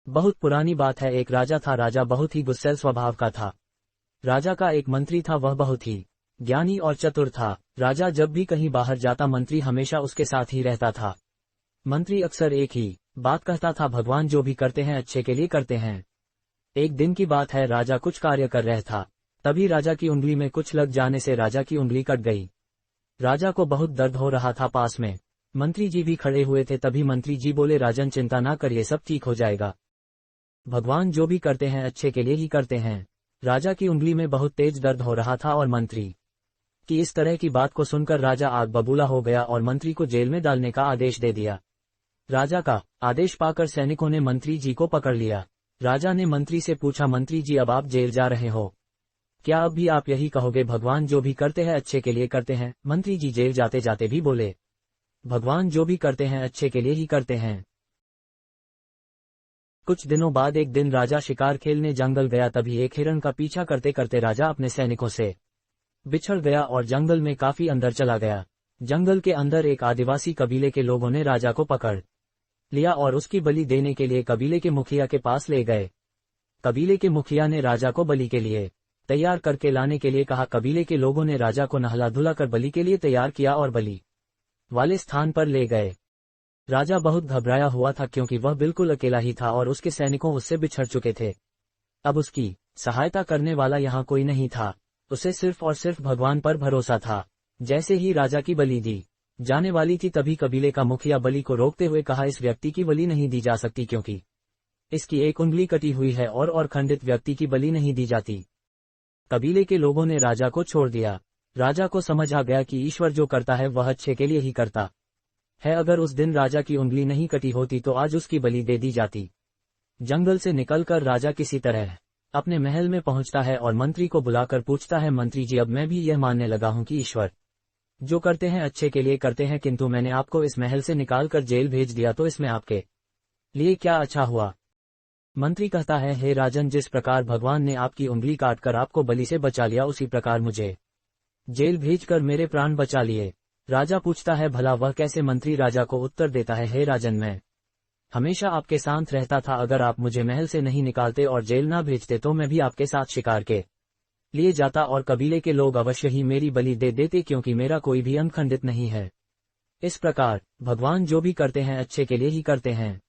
बहुत पुरानी बात है। एक राजा था। राजा बहुत ही गुस्सैल स्वभाव का था। राजा का एक मंत्री था, वह बहुत ही ज्ञानी और चतुर था। राजा जब भी कहीं बाहर जाता, मंत्री हमेशा उसके साथ ही रहता था। मंत्री अक्सर एक ही बात कहता था, भगवान जो भी करते हैं अच्छे के लिए करते हैं। एक दिन की बात है, राजा कुछ कार्य कर रहा था। तभी राजा की उंगली में कुछ लग जाने से राजा की उंगली कट गई। राजा को बहुत दर्द हो रहा था। पास में मंत्री जी भी खड़े हुए थे। तभी मंत्री जी बोले, राजन चिंता ना करिए, सब ठीक हो जाएगा। भगवान जो भी करते हैं अच्छे के लिए ही करते हैं। राजा की उंगली में बहुत तेज दर्द हो रहा था और मंत्री की इस तरह की बात को सुनकर राजा आग बबूला हो गया और मंत्री को जेल में डालने का आदेश दे दिया। राजा का आदेश पाकर सैनिकों ने मंत्री जी को पकड़ लिया। राजा ने मंत्री से पूछा, मंत्री जी अब आप जेल जा रहे हो, क्या अब भी आप यही कहोगे, भगवान जो भी करते हैं अच्छे के लिए करते हैं? मंत्री जी जेल जाते जाते भी बोले, भगवान जो भी करते हैं अच्छे के लिए ही करते हैं। कुछ दिनों बाद एक दिन राजा शिकार खेलने जंगल गया। तभी एक हिरण का पीछा करते करते राजा अपने सैनिकों से बिछड़ गया और जंगल में काफी अंदर चला गया। जंगल के अंदर एक आदिवासी कबीले के लोगों ने राजा को पकड़ लिया और उसकी बलि देने के लिए कबीले के मुखिया के पास ले गए। कबीले के मुखिया ने राजा को बलि के लिए तैयार करके लाने के लिए कहा। कबीले के लोगों ने राजा को नहला धुला कर बलि के लिए तैयार किया और बलि वाले स्थान पर ले गए। राजा बहुत घबराया हुआ था क्योंकि वह बिल्कुल अकेला ही था और उसके सैनिकों उससे बिछड़ चुके थे। अब उसकी सहायता करने वाला यहाँ कोई नहीं था। उसे सिर्फ और सिर्फ भगवान पर भरोसा था। जैसे ही राजा की बलि दी जाने वाली थी, तभी कबीले का मुखिया बलि को रोकते हुए कहा, इस व्यक्ति की बलि नहीं दी जा सकती क्योंकि इसकी एक उंगली कटी हुई है और खंडित व्यक्ति की बलि नहीं दी जाती। कबीले के लोगों ने राजा को छोड़ दिया। राजा को समझ आ गया कि ईश्वर जो करता है वह अच्छे के लिए ही करता है। अगर उस दिन राजा की उंगली नहीं कटी होती तो आज उसकी बलि दे दी जाती। जंगल से निकलकर राजा किसी तरह अपने महल में पहुंचता है और मंत्री को बुलाकर पूछता है, मंत्री जी अब मैं भी यह मानने लगा हूं कि ईश्वर जो करते हैं अच्छे के लिए करते हैं, किंतु मैंने आपको इस महल से निकालकर जेल भेज दिया तो इसमें आपके लिए क्या अच्छा हुआ? मंत्री कहता है, हे राजन, जिस प्रकार भगवान ने आपकी उंगली काटकर आपको बलि से बचा लिया, उसी प्रकार मुझे जेल भेजकर मेरे प्राण बचा लिए। राजा पूछता है, भला वह कैसे? मंत्री राजा को उत्तर देता है, हे राजन, मैं हमेशा आपके साथ रहता था। अगर आप मुझे महल से नहीं निकालते और जेल ना भेजते तो मैं भी आपके साथ शिकार के लिए जाता और कबीले के लोग अवश्य ही मेरी बलि दे देते क्योंकि मेरा कोई भी अंग खंडित नहीं है। इस प्रकार भगवान जो भी करते हैं अच्छे के लिए ही करते हैं।